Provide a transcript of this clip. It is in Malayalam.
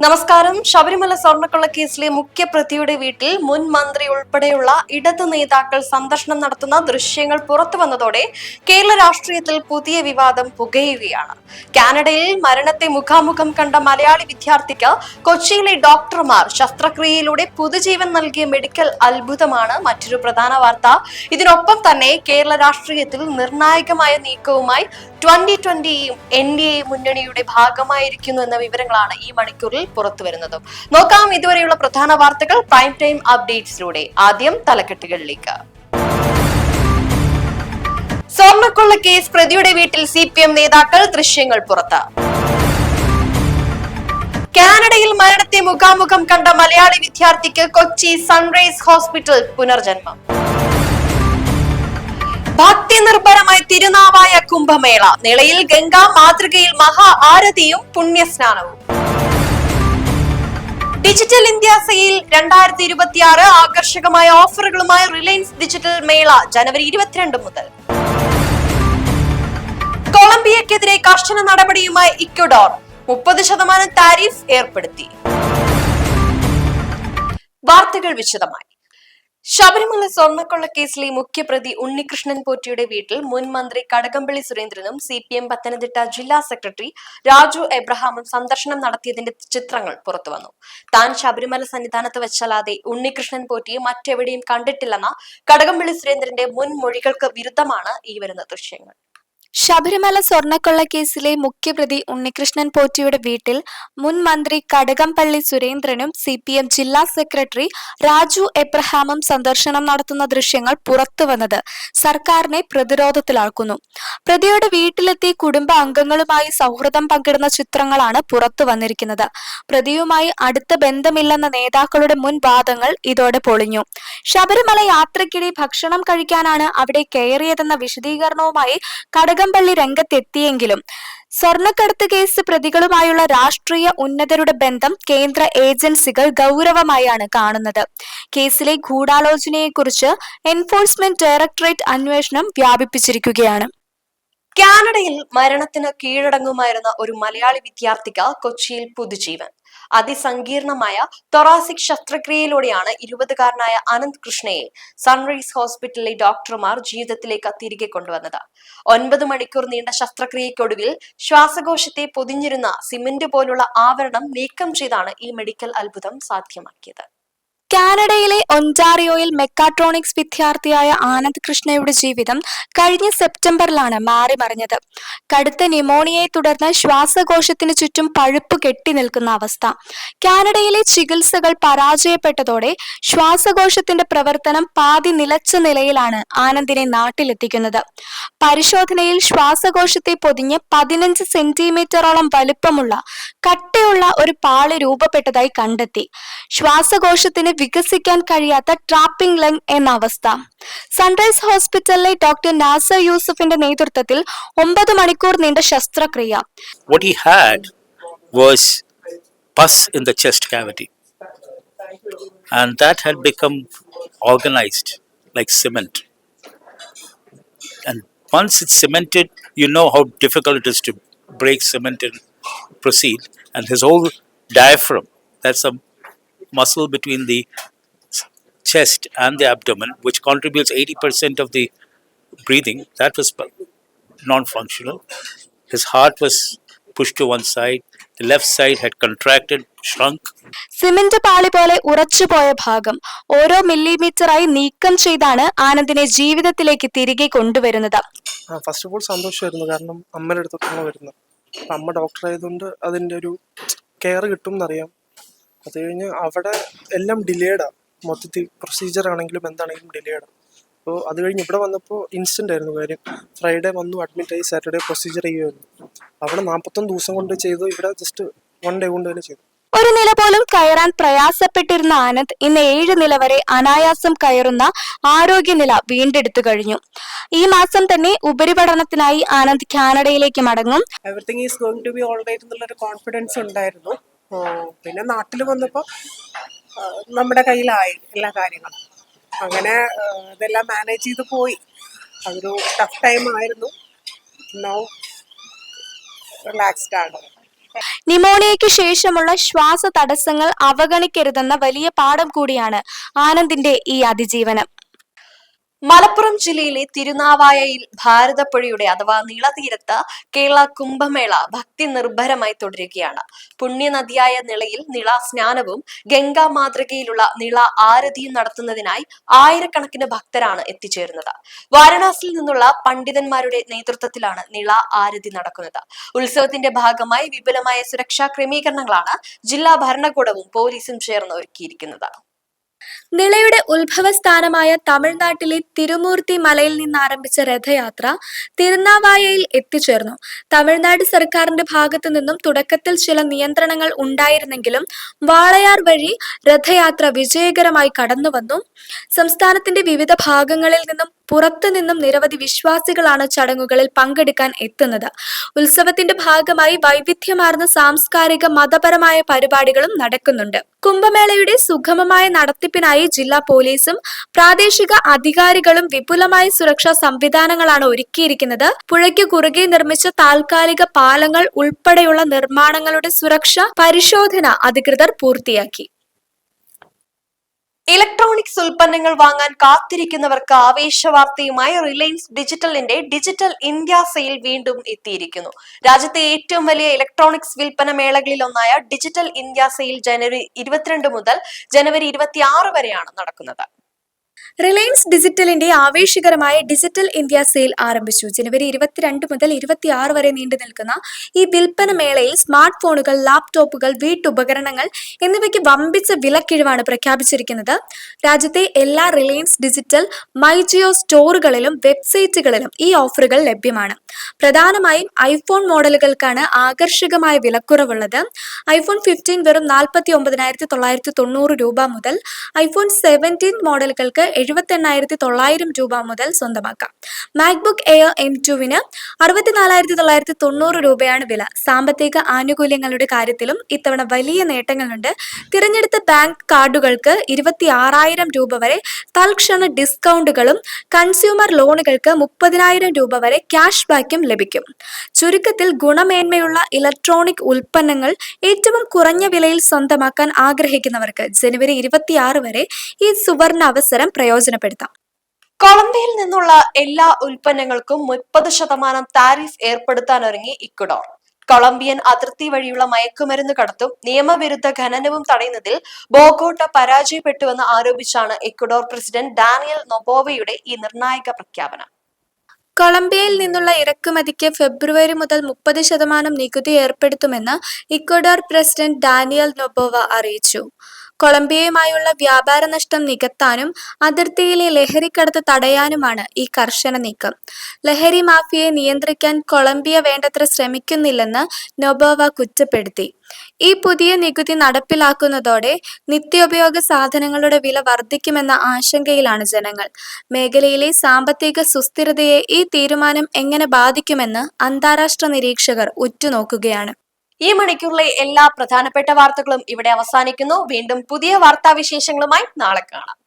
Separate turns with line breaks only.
നമസ്കാരം. ശബരിമല സ്വർണ്ണക്കൊള്ള കേസിലെ മുഖ്യപ്രതിയുടെ വീട്ടിൽ മുൻ മന്ത്രി ഉൾപ്പെടെയുള്ള ഇടതു നേതാക്കൾ സന്ദർശനം നടത്തുന്ന ദൃശ്യങ്ങൾ പുറത്തുവന്നതോടെ കേരള രാഷ്ട്രീയത്തിൽ പുതിയ വിവാദം പുകയുകയാണ്. കാനഡയിൽ മരണത്തെ മുഖാമുഖം കണ്ട മലയാളി വിദ്യാർത്ഥിക്ക് കൊച്ചിയിലെ ഡോക്ടർമാർ ശസ്ത്രക്രിയയിലൂടെ പുതുജീവൻ നൽകിയ മെഡിക്കൽ അത്ഭുതമാണ് മറ്റൊരു പ്രധാന വാർത്ത. ഇതിനൊപ്പം തന്നെ കേരള രാഷ്ട്രീയത്തിൽ നിർണായകമായ നീക്കവുമായി 2020 NDA മുന്നണിയുടെ ഭാഗമായിരിക്കുന്നു എന്ന വിവരങ്ങളാണ് ഈ മണിക്കൂറിൽ പുറത്തുവരുന്നതും. നോക്കാം ഇതുവരെയുള്ള പ്രധാന വാർത്തകൾ പ്രൈം ടൈം അപ്ഡേറ്റ്സിലൂടെ. ആദ്യം തലക്കെട്ടുകളിലേക്ക്. സ്വർണ്ണക്കൊള്ള കേസ് പ്രതിയുടെ വീട്ടിൽ CPM നേതാക്കൾ, ദൃശ്യങ്ങൾ പുറത്ത്. കാനഡയിൽ മരണത്തെ മുഖാമുഖം കണ്ട മലയാളി വിദ്യാർത്ഥിക്ക് കൊച്ചി സൺറൈസ് ഹോസ്പിറ്റൽ പുനർജന്മം. ഭക്തി നിർഭരമായ തിരുനാവായ കുംഭമേള. നിളയിൽ ഗംഗാ മാതൃകയിൽ മഹാ ആരതിയും പുണ്യസ്നാനവും. ഡിജിറ്റൽ ഇന്ത്യ സെയിൽ 2026 ആകർഷകമായ ഓഫറുകളുമായി റിലയൻസ് ഡിജിറ്റൽ മേള ജനുവരി 22 മുതൽ. കൊളംബിയക്കെതിരെ കർശന നടപടിയുമായി ഇക്വഡോർ 30% താരിഫ് ഏർപ്പെടുത്തി. വാർത്തകൾ വിശദമായി. ശബരിമല സ്വർണ്ണക്കൊള്ള കേസിലെ മുഖ്യപ്രതി ഉണ്ണികൃഷ്ണൻ പോറ്റിയുടെ വീട്ടിൽ മുൻ മന്ത്രി കടകംപള്ളി സുരേന്ദ്രനും CPM പത്തനംതിട്ട ജില്ലാ സെക്രട്ടറി രാജു എബ്രഹാമും സന്ദർശനം നടത്തിയതിന്റെ ചിത്രങ്ങൾ പുറത്തുവന്നു. താൻ ശബരിമല സന്നിധാനത്ത് വെച്ചല്ലാതെ ഉണ്ണികൃഷ്ണൻ പോറ്റിയെ മറ്റെവിടെയും കണ്ടിട്ടില്ലെന്ന കടകംപള്ളി സുരേന്ദ്രന്റെ മുൻ മൊഴികൾക്ക് വിരുദ്ധമാണ് ഈ വരുന്ന ദൃശ്യങ്ങൾ.
ശബരിമല സ്വർണ്ണക്കൊള്ള കേസിലെ മുഖ്യപ്രതി ഉണ്ണികൃഷ്ണൻ പോറ്റിയുടെ വീട്ടിൽ മുൻ മന്ത്രി കടകംപള്ളി സുരേന്ദ്രനും CPM ജില്ലാ സെക്രട്ടറി രാജു എബ്രഹാമും സന്ദർശനം നടത്തുന്ന ദൃശ്യങ്ങൾ പുറത്തുവന്നത് സർക്കാരിനെ പ്രതിരോധത്തിലാക്കുന്നു. പ്രതിയുടെ വീട്ടിലെത്തി കുടുംബ അംഗങ്ങളുമായി സൗഹൃദം പങ്കിടുന്ന ചിത്രങ്ങളാണ് പുറത്തു വന്നിരിക്കുന്നത്. പ്രതിയുമായി അടുത്ത ബന്ധമില്ലെന്ന നേതാക്കളുടെ മുൻ വാദങ്ങൾ ഇതോടെ പൊളിഞ്ഞു. ശബരിമല യാത്രയ്ക്കിടെ ഭക്ഷണം കഴിക്കാനാണ് അവിടെ കയറിയതെന്ന വിശദീകരണവുമായി കടകംപള്ളി രംഗത്തെത്തിയെങ്കിലും സ്വർണ്ണക്കടത്ത് കേസ് പ്രതികളുമായുള്ള രാഷ്ട്രീയ ഉന്നതരുടെ ബന്ധം കേന്ദ്ര ഏജൻസികൾ ഗൗരവമായാണ് കാണുന്നത്. കേസിലെ ഗൂഢാലോചനയെക്കുറിച്ച് എൻഫോഴ്സ്മെന്റ് ഡയറക്ടറേറ്റ് അന്വേഷണം വ്യാപിപ്പിച്ചിരിക്കുകയാണ്.
കാനഡയിൽ മരണത്തിന് കീഴടങ്ങുമായിരുന്ന ഒരു മലയാളി വിദ്യാർത്ഥിക്ക് കൊച്ചിയിൽ പുതുജീവൻ. അതിസങ്കീർണമായ തൊറാസിക് ശസ്ത്രക്രിയയിലൂടെയാണ് 20-കാരനായ അനന്ത് കൃഷ്ണയെ സൺറൈസ് ഹോസ്പിറ്റലിലെ ഡോക്ടർമാർ ജീവിതത്തിലേക്ക് തിരികെ കൊണ്ടുവന്നത്. 9 മണിക്കൂർ നീണ്ട ശസ്ത്രക്രിയയ്ക്കൊടുവിൽ ശ്വാസകോശത്തെ പൊതിഞ്ഞിരുന്ന സിമന്റ് പോലുള്ള ആവരണം നീക്കം ചെയ്താണ് ഈ മെഡിക്കൽ അത്ഭുതം സാധ്യമാക്കിയത്.
കാനഡയിലെ ഒന്റാറിയോയിൽ മെക്കാട്രോണിക്സ് വിദ്യാർത്ഥിയായ ആനന്ദ് കൃഷ്ണയുടെ ജീവിതം കഴിഞ്ഞ സെപ്റ്റംബറിലാണ് മാറിമറിഞ്ഞത്. കടുത്ത ന്യൂമോണിയയെ തുടർന്ന് ശ്വാസകോശത്തിന് ചുറ്റും പഴുപ്പ് കെട്ടി നിൽക്കുന്ന അവസ്ഥ. കാനഡയിലെ ചികിത്സകൾ പരാജയപ്പെട്ടതോടെ ശ്വാസകോശത്തിന്റെ പ്രവർത്തനം പാതി നിലച്ച നിലയിലാണ് ആനന്ദിനെ നാട്ടിലെത്തിക്കുന്നത്. പരിശോധനയിൽ ശ്വാസകോശത്തെ പൊതിഞ്ഞ് 15 സെന്റിമീറ്ററോളം വലുപ്പമുള്ള കട്ടയുള്ള ഒരു പാളി രൂപപ്പെട്ടതായി കണ്ടെത്തി. ശ്വാസകോശത്തിന് വികസിക്കാൻ കഴിയാത്ത ട്രാപ്പിംഗ് ലങ് എന്ന അവസ്ഥ. സൺറൈസ് ഹോസ്പിറ്റലിലെ ഡോക്ടർ നാസർ യൂസഫിന്റെ നേതൃത്വത്തിൽ 9 മണിക്കൂർ നീണ്ട ശസ്ത്രക്രിയ.
What he had was pus in the chest cavity, and that had become organized like cement. And once it's cemented, you know how difficult it is to break cement and proceed. And his whole diaphragm, that's a muscle between the chest and the abdomen, which contributes 80% of the breathing, that was non-functional. His heart was pushed to one side. The left side had contracted, shrunk.
Cement പാളി പോലെ ഉറച്ചുപോയ ഭാഗം ഓരോ മില്ലിമീറ്ററായി നീക്കം ചെയ്താണ് ആനന്ദിനെ ജീവിതത്തിലേക്ക് തിരികെ കൊണ്ടുവരുന്നത്.
ഫസ്റ്റ് ഓഫ് ഓൾ സന്തോഷമായിരുന്നു, കാരണം അമ്മയുടെ അടുത്തൊക്കെയാണ് വരുന്നത്. അമ്മ ഡോക്ടർ ആയതുകൊണ്ട് അതിൻ്റെ ഒരു കെയർ കിട്ടും എന്നറിയാം. അത് കഴിഞ്ഞ് അവിടെ എല്ലാം ഡിലേഡാണ്, മൊത്തത്തിൽ പ്രൊസീജിയർ ആണെങ്കിലും എന്താണെങ്കിലും ഡിലേഡാണ്. അപ്പോൾ അത് കഴിഞ്ഞ് ഇവിടെ വന്നപ്പോൾ ഇൻസ്റ്റൻ്റ് ആയിരുന്നു കാര്യം. ഫ്രൈഡേ വന്നു, അഡ്മിറ്റായി, സാറ്റർഡേ പ്രൊസീജിയർ ചെയ്യുമായിരുന്നു. അവിടെ 41 ദിവസം കൊണ്ട് ചെയ്തു, ഇവിടെ ജസ്റ്റ് 1 ഡേ കൊണ്ട് തന്നെ ചെയ്തു.
ഒരു നില പോലും കയറാൻ പ്രയാസപ്പെട്ടിരുന്ന ആനന്ദ് ഇന്ന് 7 നില വരെ അനായാസം കയറുന്ന ആരോഗ്യനില വീണ്ടെടുത്തു കഴിഞ്ഞു. ഈ മാസം തന്നെ ഉപരിപഠനത്തിനായി ആനന്ദ് കാനഡയിലേക്ക് മടങ്ങും.
Everything is going to be all right എന്നുള്ളൊരു കോൺഫിഡൻസ് ഉണ്ടായിരുന്നു. പിന്നെ നാട്ടിൽ വന്നപ്പോൾ നമ്മുടെ കയ്യിലായി എല്ലാ കാര്യങ്ങളും. അങ്ങനെ ഇതെല്ലാം മാനേജ് ചെയ്ത് പോയി. അതൊരു ടഫ് ടൈം ആയിരുന്നു. നൗ റിലാക്സ്ഡ് ആണ്.
ന്യൂമോണിയയ്ക്ക് ശേഷമുള്ള ശ്വാസ തടസ്സങ്ങൾ അവഗണിക്കരുതെന്ന വലിയ പാഠം കൂടിയാണ് ആനന്ദിന്റെ ഈ അതിജീവനം.
മലപ്പുറം ജില്ലയിലെ തിരുനാവായയിൽ ഭാരതപ്പുഴയുടെ അഥവാ നിളതീരത്ത് കേരള കുംഭമേള ഭക്തി നിർഭരമായി തുടരുകയാണ്. പുണ്യനദിയായ നിളയിൽ നിള സ്നാനവും ഗംഗാ മാതൃകയിലുള്ള നിള ആരതിയും നടത്തുന്നതിനായി ആയിരക്കണക്കിന് ഭക്തരാണ് എത്തിച്ചേരുന്നത്. വാരണാസിയിൽ നിന്നുള്ള പണ്ഡിതന്മാരുടെ നേതൃത്വത്തിലാണ് നിള ആരതി നടക്കുന്നത്. ഉത്സവത്തിന്റെ ഭാഗമായി വിപുലമായ സുരക്ഷാ ക്രമീകരണങ്ങളാണ് ജില്ലാ ഭരണകൂടവും പോലീസും ചേർന്ന് ഒരുക്കിയിരിക്കുന്നത്.
നിളയുടെ ഉത്ഭവസ്ഥാനമായ തമിഴ്നാട്ടിലെ തിരുമൂർത്തി മലയിൽ നിന്ന് ആരംഭിച്ച രഥയാത്ര തിരുനാവായയിൽ എത്തിച്ചേർന്നു. തമിഴ്നാട് സർക്കാരിന്റെ ഭാഗത്തു നിന്നും തുടക്കത്തിൽ ചില നിയന്ത്രണങ്ങൾ ഉണ്ടായിരുന്നെങ്കിലും വാളയാർ വഴി രഥയാത്ര വിജയകരമായി കടന്നുവന്നു. സംസ്ഥാനത്തിന്റെ വിവിധ ഭാഗങ്ങളിൽ നിന്നും പുറത്തു നിന്നും നിരവധി വിശ്വാസികളാണ് ചടങ്ങുകളിൽ പങ്കെടുക്കാൻ എത്തുന്നത്. ഉത്സവത്തിന്റെ ഭാഗമായി വൈവിധ്യമാർന്ന സാംസ്കാരിക മതപരമായ പരിപാടികളും നടക്കുന്നുണ്ട്. കുംഭമേളയുടെ സുഗമമായ നടത്തിപ്പിനായി ജില്ലാ പോലീസും പ്രാദേശിക അധികാരികളും വിപുലമായ സുരക്ഷാ സംവിധാനങ്ങളാണ് ഒരുക്കിയിരിക്കുന്നത്. പുഴയ്ക്ക് കുറുകെ നിർമ്മിച്ച താൽക്കാലിക പാലങ്ങൾ ഉൾപ്പെടെയുള്ള നിർമ്മാണങ്ങളുടെ സുരക്ഷാ പരിശോധന അധികൃതർ പൂർത്തിയാക്കി.
ഇലക്ട്രോണിക്സ് ഉൽപ്പന്നങ്ങൾ വാങ്ങാൻ കാത്തിരിക്കുന്നവർക്ക് ആവേശവാർത്തയുമായി റിലയൻസ് ഡിജിറ്റലിന്റെ ഡിജിറ്റൽ ഇന്ത്യ സെയിൽ വീണ്ടും എത്തിയിരിക്കുന്നു. രാജ്യത്തെ ഏറ്റവും വലിയ ഇലക്ട്രോണിക്സ് വിൽപ്പന മേളകളിൽ ഒന്നായ ഡിജിറ്റൽ ഇന്ത്യ സെയിൽ ജനുവരി 22 മുതൽ ജനുവരി 26 വരെയാണ് നടക്കുന്നത്.
റിലയൻസ് ഡിജിറ്റലിന്റെ ആവേശകരമായ ഡിജിറ്റൽ ഇന്ത്യ സെയിൽ ആരംഭിച്ചു. ജനുവരി 22 മുതൽ 26 വരെ നീണ്ടു നിൽക്കുന്ന ഈ വിൽപ്പന മേളയിൽ സ്മാർട്ട് ഫോണുകൾ, ലാപ്ടോപ്പുകൾ, വീട്ടുപകരണങ്ങൾ എന്നിവയ്ക്ക് വമ്പിച്ച വിലക്കിഴിവാണ് പ്രഖ്യാപിച്ചിരിക്കുന്നത്. രാജ്യത്തെ എല്ലാ റിലയൻസ് ഡിജിറ്റൽ മൈജിയോ സ്റ്റോറുകളിലും വെബ്സൈറ്റുകളിലും ഈ ഓഫറുകൾ ലഭ്യമാണ്. പ്രധാനമായും ഐഫോൺ മോഡലുകൾക്കാണ് ആകർഷകമായ വിലക്കുറവുള്ളത്. ഐഫോൺ 15 വെറും 49,990 രൂപ മുതൽ, ഐഫോൺ 17 മോഡലുകൾക്ക് 78,900 രൂപ മുതൽ സ്വന്തമാക്കാം. മാക്ബുക്ക് എയർ M2-ന് 64,990 രൂപയാണ് വില. സാമ്പത്തിക ആനുകൂല്യങ്ങളുടെ കാര്യത്തിലും ഇത്തവണ വലിയ നേട്ടങ്ങളുണ്ട്. തിരഞ്ഞെടുത്ത ബാങ്ക് കാർഡുകൾക്ക് 26,000 രൂപ വരെ തൽക്ഷണ ഡിസ്കൗണ്ടുകളും കൺസ്യൂമർ ലോണുകൾക്ക് 30,000 രൂപ വരെ ക്യാഷ് ബാക്കും ലഭിക്കും. ചുരുക്കത്തിൽ ഗുണമേന്മയുള്ള ഇലക്ട്രോണിക് ഉൽപ്പന്നങ്ങൾ ഏറ്റവും കുറഞ്ഞ വിലയിൽ സ്വന്തമാക്കാൻ ആഗ്രഹിക്കുന്നവർക്ക് ജനുവരി 26 വരെ ഈ സുവർണ അവസരം പ്രയോജനപ്പെടുത്താം.
കൊളംബിയയിൽ നിന്നുള്ള എല്ലാ ഉൽപ്പന്നങ്ങൾക്കും 30% താരിഫ് ഏർപ്പെടുത്താനൊരുങ്ങി ഇക്വഡോർ. കൊളംബിയൻ അതിർത്തി വഴിയുള്ള മയക്കുമരുന്ന് കടത്തും നിയമവിരുദ്ധ ഖനനവും തടയുന്നതിൽ ബോഗോട്ട പരാജയപ്പെട്ടുവെന്ന് ആരോപിച്ചാണ് ഇക്വഡോർ പ്രസിഡന്റ് ഡാനിയൽ നൊബോവയുടെ ഈ നിർണായക പ്രഖ്യാപനം.
കൊളംബിയയിൽ നിന്നുള്ള ഇറക്കുമതിക്ക് ഫെബ്രുവരി മുതൽ 30% നികുതി ഏർപ്പെടുത്തുമെന്ന് ഇക്വഡോർ പ്രസിഡന്റ് ഡാനിയൽ നൊബോവ അറിയിച്ചു. കൊളംബിയയുമായുള്ള വ്യാപാര നഷ്ടം നികത്താനും അതിർത്തിയിലെ ലഹരിക്കടത്ത് തടയാനുമാണ് ഈ കർശന നീക്കം. ലഹരി മാഫിയയെ നിയന്ത്രിക്കാൻ കൊളംബിയ വേണ്ടത്ര ശ്രമിക്കുന്നില്ലെന്ന് നൊബോവ കുറ്റപ്പെടുത്തി. ഈ പുതിയ നികുതി നടപ്പിലാക്കുന്നതോടെ നിത്യോപയോഗ സാധനങ്ങളുടെ വില വർദ്ധിക്കുമെന്ന ആശങ്കയിലാണ് ജനങ്ങൾ. മേഖലയിലെ സാമ്പത്തിക സുസ്ഥിരതയെ ഈ തീരുമാനം എങ്ങനെ ബാധിക്കുമെന്ന് അന്താരാഷ്ട്ര നിരീക്ഷകർ ഉറ്റുനോക്കുകയാണ്.
ഈ മണിക്കൂറിലെ എല്ലാ പ്രധാനപ്പെട്ട വാർത്തകളും ഇവിടെ അവസാനിക്കുന്നു. വീണ്ടും പുതിയ വാർത്താവിശേഷങ്ങളുമായി നാളെ കാണാം.